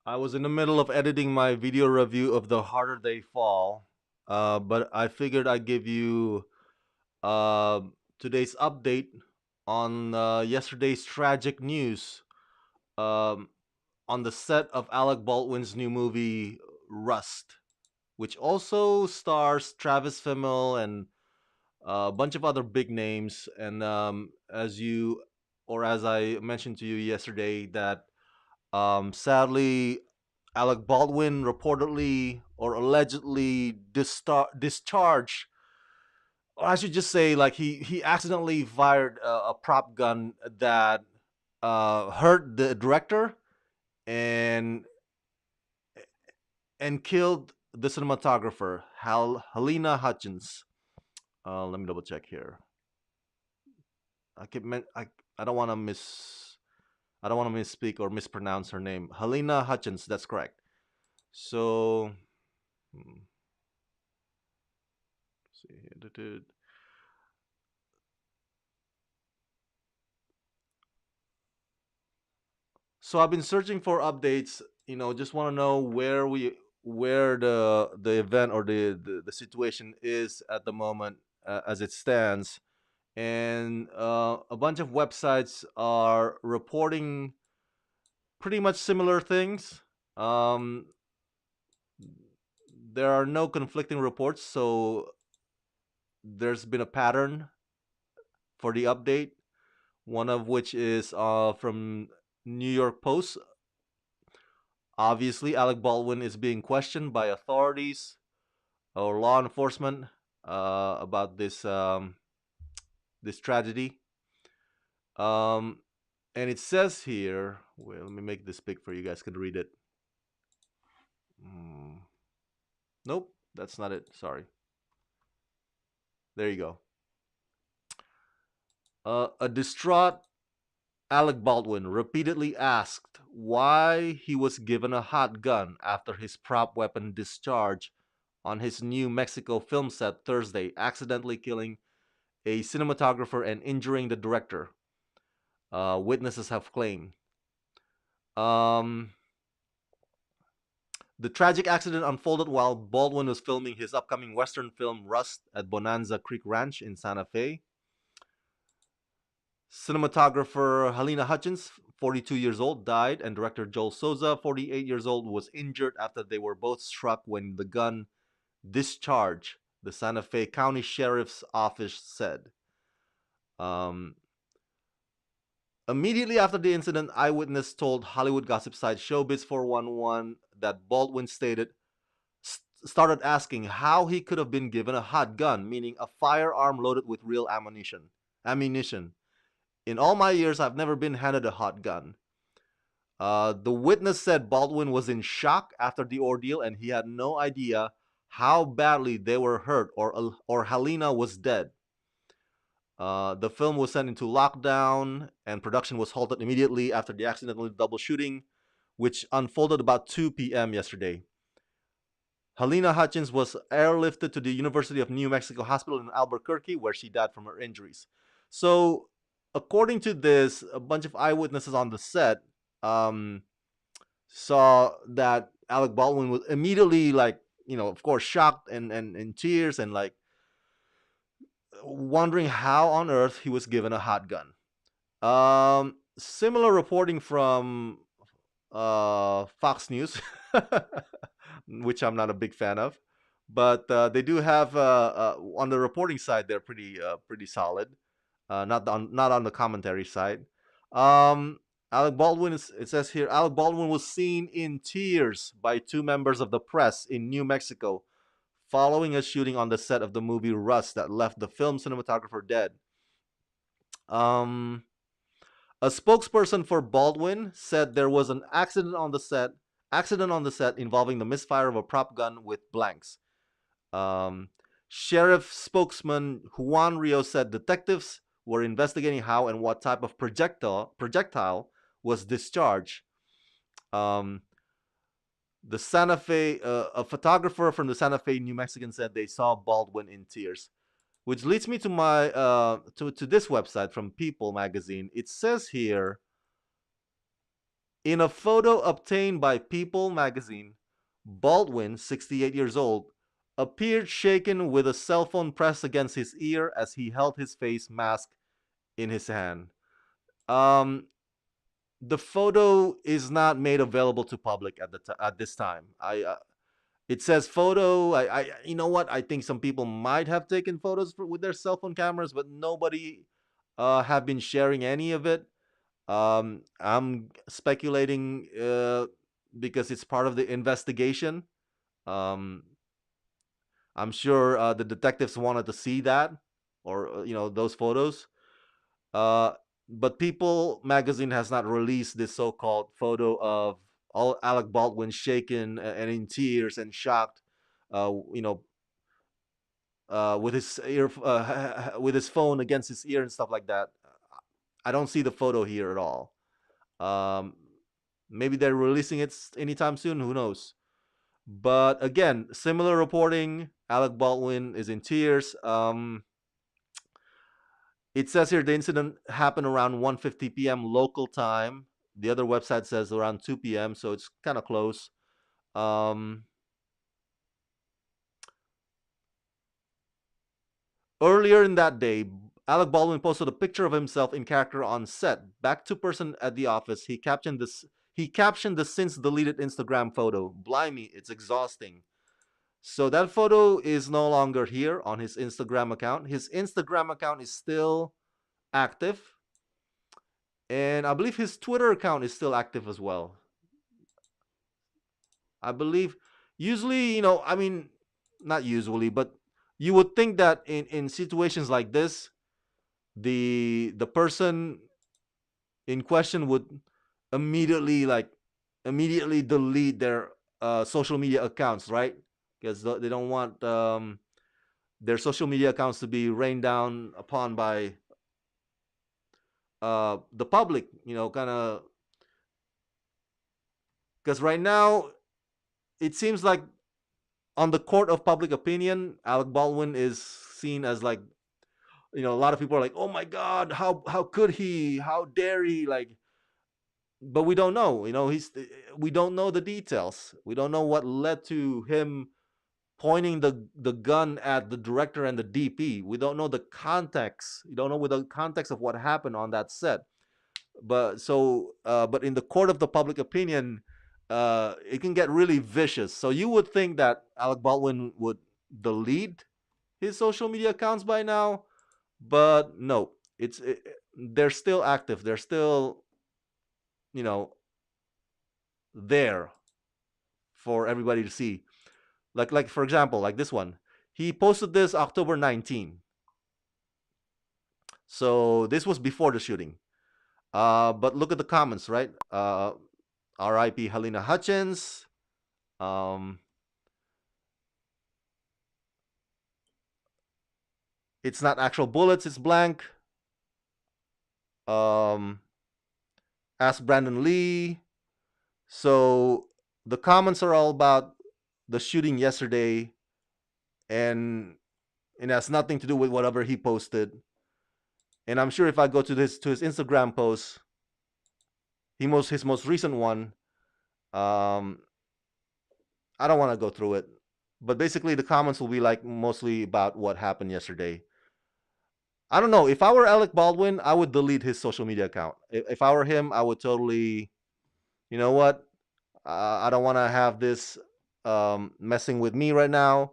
I was in the middle of editing my video review of The Harder They Fall, but I figured I'd give you uh, today's update on yesterday's tragic news um, on the set of Alec Baldwin's new movie Rust, which also stars Travis Fimmel and a bunch of other big names. And as I mentioned to you yesterday, that sadly, Alec Baldwin reportedly or allegedly discharged, or I should just say, like he accidentally fired a prop gun that hurt the director and killed the cinematographer Helena Hutchins. Let me double check here. I keep I don't want to misspeak or mispronounce her name. Helena Hutchins. That's correct. So, see here. So I've been searching for updates. Just want to know where the event or the situation is at the moment as it stands, and a bunch of websites are reporting pretty much similar things. Um, there are no conflicting reports, so there's been a pattern for the update. One of which is from New York Post. Obviously, Alec Baldwin is being questioned by authorities or law enforcement about this tragedy. Um, and it says here, well, let me make this big for you guys can read it. Mm, nope, that's not it. Sorry. There you go. A distraught Alec Baldwin repeatedly asked why he was given a hot gun after his prop weapon discharged on his New Mexico film set Thursday, accidentally killing a cinematographer and injuring the director. Witnesses have claimed. Um, the tragic accident unfolded while Baldwin was filming his upcoming Western film Rust at Bonanza Creek Ranch in Santa Fe. Cinematographer Helena Hutchins, 42 years old, died, and director Joel Souza, 48 years old, was injured after they were both struck when the gun discharged, the Santa Fe County Sheriff's Office said. Um, Immediately after the incident, eyewitness told Hollywood gossip site Showbiz 411 that Baldwin started asking how he could have been given a hot gun, meaning a firearm loaded with real ammunition. Ammunition. In all my years, I've never been handed a hot gun. The witness said Baldwin was in shock after the ordeal and he had no idea how badly they were hurt or Helena was dead. The film was sent into lockdown and production was halted immediately after the accidental double shooting, which unfolded about 2 p.m. yesterday. Helena Hutchins was airlifted to the University of New Mexico Hospital in Albuquerque, where she died from her injuries. So, according to this, a bunch of eyewitnesses on the set um, saw that Alec Baldwin was immediately, like, of course, shocked and in tears and like wondering how on earth he was given a hot gun. Similar reporting from Fox News, which I'm not a big fan of, but they do have on the reporting side they're pretty solid. Not on the commentary side. Um, Alec Baldwin it says here Alec Baldwin was seen in tears by two members of the press in New Mexico following a shooting on the set of the movie Rust that left the film cinematographer dead. Um, a spokesperson for Baldwin said there was an accident on the set involving the misfire of a prop gun with blanks. Um, Sheriff spokesman Juan Rios said detectives were investigating how and what type of projectile was discharged. Um, the Santa Fe, a photographer from the Santa Fe, New Mexican, said they saw Baldwin in tears, which leads me to my to this website from People magazine. It says here In a photo obtained by People magazine, Baldwin, 68 years old, appeared shaken with a cell phone pressed against his ear as he held his face mask in his hand. Um, the photo is not made available to public at this time. It says photo. You know what? I think some people might have taken photos with their cell phone cameras, but nobody have been sharing any of it. I'm speculating because it's part of the investigation. Um, I'm sure the detectives wanted to see that, or those photos. Uh, but People magazine has not released this so-called photo of all Alec Baldwin shaken and in tears and shocked, uh, you know, with his ear, with his phone against his ear and stuff like that. I don't see the photo here at all. Um, Maybe they're releasing it anytime soon. Who knows? But again, similar reporting. Alec Baldwin is in tears. It says here the incident happened around 1:50 p.m. local time. The other website says around 2 p.m., so it's kind of close. Um, Earlier in that day, Alec Baldwin posted a picture of himself in character on set. Back to person at the office, he captioned this. He captioned the since deleted Instagram photo. Blimey, it's exhausting. So that photo is no longer here on his Instagram account. His Instagram account is still active, and I believe his Twitter account is still active as well. I believe usually, I mean, not usually, but you would think that in situations like this, the person in question would immediately like immediately delete their social media accounts, right? Because they don't want their social media accounts to be rained down upon by the public, kind of. Because right now it seems like on the court of public opinion, Alec Baldwin is seen as like, a lot of people are like, oh my god, how could he, how dare he, like. But we don't know, we don't know the details. We don't know what led to him pointing the gun at the director and the DP. We don't know the context. You don't know the context of what happened on that set. But in the court of the public opinion, it can get really vicious. So you would think that Alec Baldwin would delete his social media accounts by now, but no, they're still active. They're still, you know, there for everybody to see. Like for example, like this one. He posted this October 19. So this was before the shooting. But look at the comments, right? R.I.P. Helena Hutchins. Um, it's not actual bullets, it's blank. Um, Ask Brandon Lee. So the comments are all about the shooting yesterday, and it has nothing to do with whatever he posted. And I'm sure if I go to his Instagram post, his most recent one, um, I don't want to go through it, but basically the comments will be like mostly about what happened yesterday. I don't know. If I were Alec Baldwin, I would delete his social media account. If I were him, I would totally, you know what? I don't want to have this messing with me right now.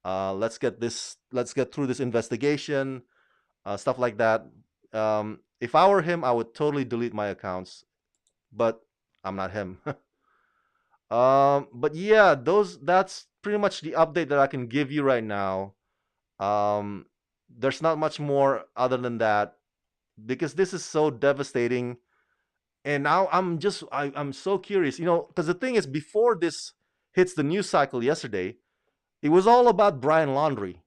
Let's get through this investigation, stuff like that. If I were him, I would totally delete my accounts, but I'm not him. But yeah, that's pretty much the update that I can give you right now. Um, there's not much more other than that because this is so devastating. And now I'm so curious, because the thing is, before this hits the news cycle yesterday, it was all about Brian Laundrie.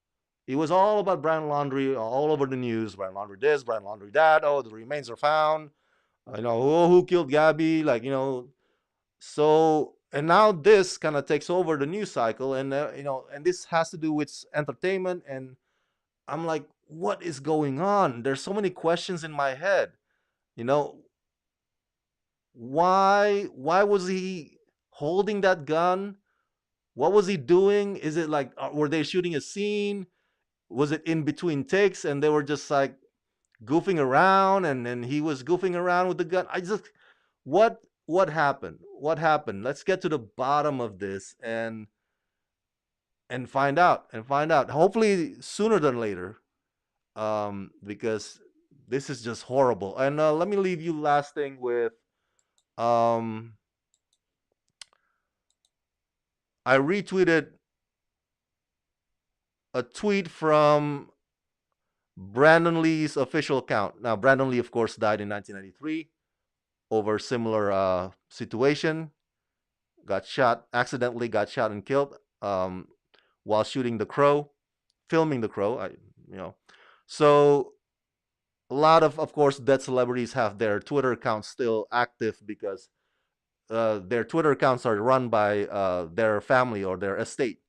It was all about Brian Laundrie all over the news. Brian Laundrie this, Brian Laundrie that. Oh, the remains are found. Who killed Gabby? Like, so, and now this kind of takes over the news cycle, and and this has to do with entertainment. And I'm like, what is going on? There's so many questions in my head. You know, Why was he holding that gun? What was he doing? Is it like were they shooting a scene? Was it in between takes and they were just like goofing around and then he was goofing around with the gun? I just what what happened? What happened? Let's get to the bottom of this and find out. Hopefully sooner than later, because this is just horrible. And let me leave you last thing with um, I retweeted a tweet from Brandon Lee's official account. Now, Brandon Lee, of course, died in 1993 over similar situation. Got shot, accidentally got shot and killed while shooting The Crow, filming The Crow. You know, so a lot of course, dead celebrities have their Twitter accounts still active because their Twitter accounts are run by their family or their estate.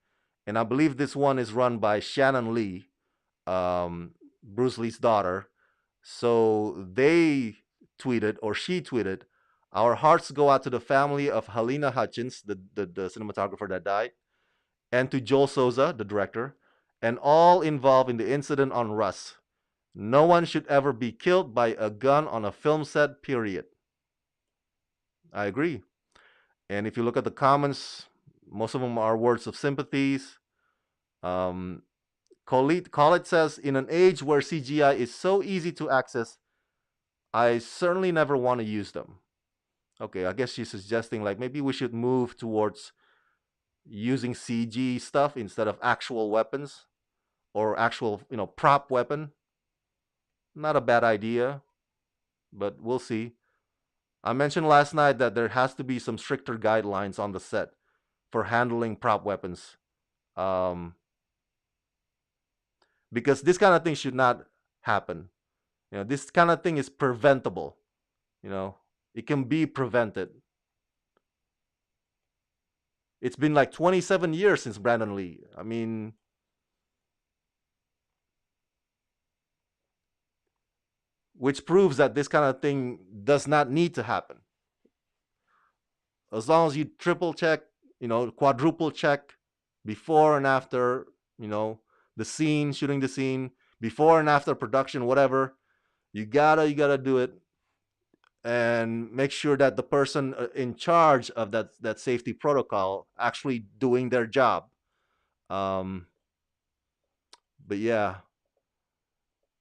And I believe this one is run by Shannon Lee, Bruce Lee's daughter. So they tweeted, or she tweeted, "Our hearts go out to the family of Helena Hutchins, the cinematographer that died, and to Joel Souza, the director, and all involved in the incident on Russ. No one should ever be killed by a gun on a film set, period." I agree. And if you look at the comments, most of them are words of sympathies. Um, Khalid says, in an age where CGI is so easy to access, I certainly never want to use them. Okay, I guess she's suggesting like maybe we should move towards using CG stuff instead of actual weapons or actual, prop weapon. Not a bad idea, but we'll see. I mentioned last night that there has to be some stricter guidelines on the set for handling prop weapons. Um, because this kind of thing should not happen. This kind of thing is preventable. You know, it can be prevented. It's been like 27 years since Brandon Lee. I mean, which proves that this kind of thing does not need to happen. As long as you triple check, quadruple check before and after, you know, the scene, shooting the scene, before and after production, whatever, you gotta do it and make sure that the person in charge of that safety protocol actually doing their job. Um, but yeah,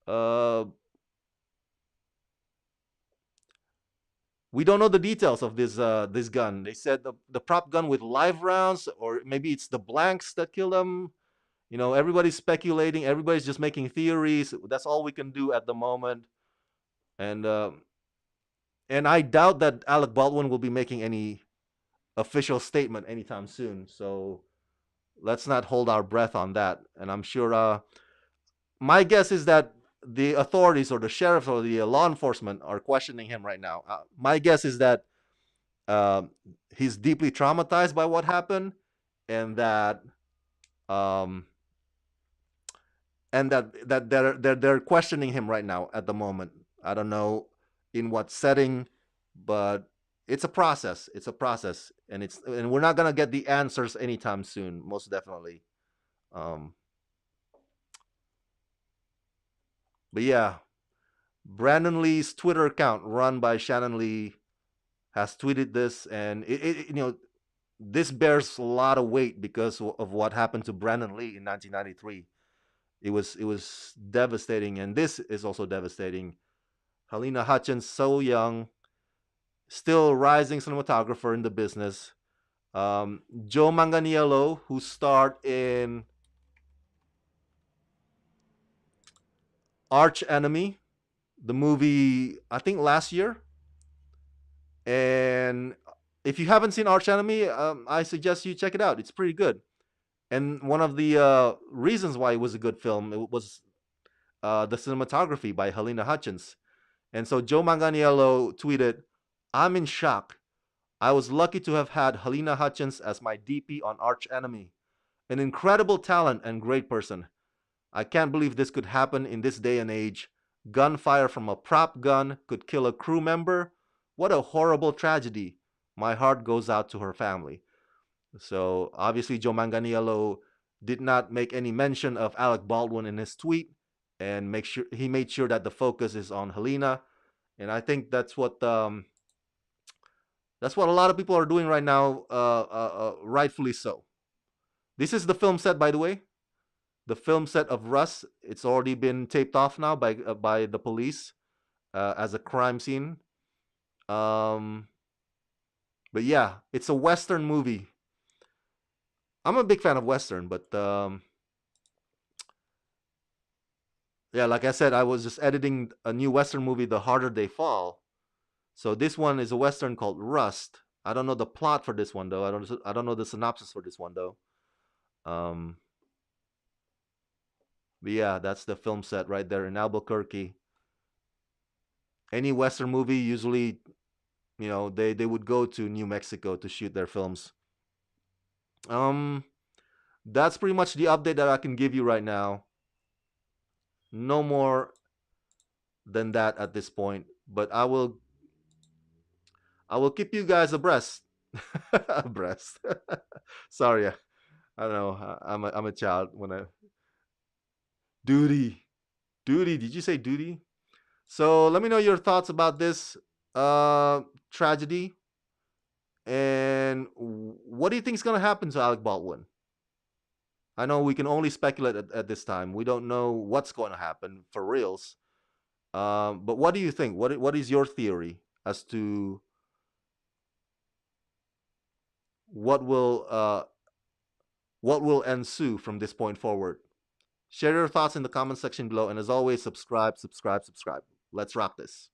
uh, we don't know the details of this gun. They said the prop gun with live rounds, or maybe it's the blanks that killed them. Everybody's speculating. Everybody's just making theories. That's all we can do at the moment. And I doubt that Alec Baldwin will be making any official statement anytime soon. So let's not hold our breath on that. And I'm sure my guess is that the authorities or the sheriffs or the law enforcement are questioning him right now. My guess is that uh, he's deeply traumatized by what happened, and that um, they're questioning him right now at the moment. I don't know in what setting, but it's a process. It's a process, and we're not gonna get the answers anytime soon. Most definitely. Um, but yeah, Brandon Lee's Twitter account, run by Shannon Lee, has tweeted this, and this bears a lot of weight because of what happened to Brandon Lee in 1993. It was devastating, and this is also devastating. Helena Hutchins, so young, still rising cinematographer in the business. Joe Manganiello, who starred in Arch Enemy, the movie I think last year. And if you haven't seen Arch Enemy, I suggest you check it out. It's pretty good. And one of the reasons why it was a good film it was the cinematography by Helena Hutchins. And so Joe Manganiello tweeted, "I'm in shock. I was lucky to have had Helena Hutchins as my DP on Arch Enemy. An incredible talent and great person. I can't believe this could happen in this day and age. Gunfire from a prop gun could kill a crew member. What a horrible tragedy. My heart goes out to her family. So obviously, Joe Manganiello did not make any mention of Alec Baldwin in his tweet, and make sure he made sure that the focus is on Helena. And I think that's what a lot of people are doing right now, rightfully so. This is the film set, by the way. The film set of Rust. It's already been taped off now by the police as a crime scene. Um, but yeah, it's a Western movie. I'm a big fan of Western, but yeah, like I said, I was just editing a new Western movie, The Harder They Fall. So this one is a Western called Rust. I don't know the plot for this one though. I don't know the synopsis for this one though. Um, but yeah, that's the film set right there in Albuquerque. Any Western movie usually, they would go to New Mexico to shoot their films. Um, that's pretty much the update that I can give you right now. No more than that at this point, but I will keep you guys abreast. Abreast. Sorry, I don't know. I'm a child when I duty duty. Did you say duty? So let me know your thoughts about this uh tragedy, and what do you think is gonna happen to Alec Baldwin? I know we can only speculate at this time. We don't know what's going to happen for reals. But what do you think? What is your theory as to what will uh, what will ensue from this point forward? Share your thoughts in the comment section below, and as always, subscribe, subscribe, subscribe. Let's rock this.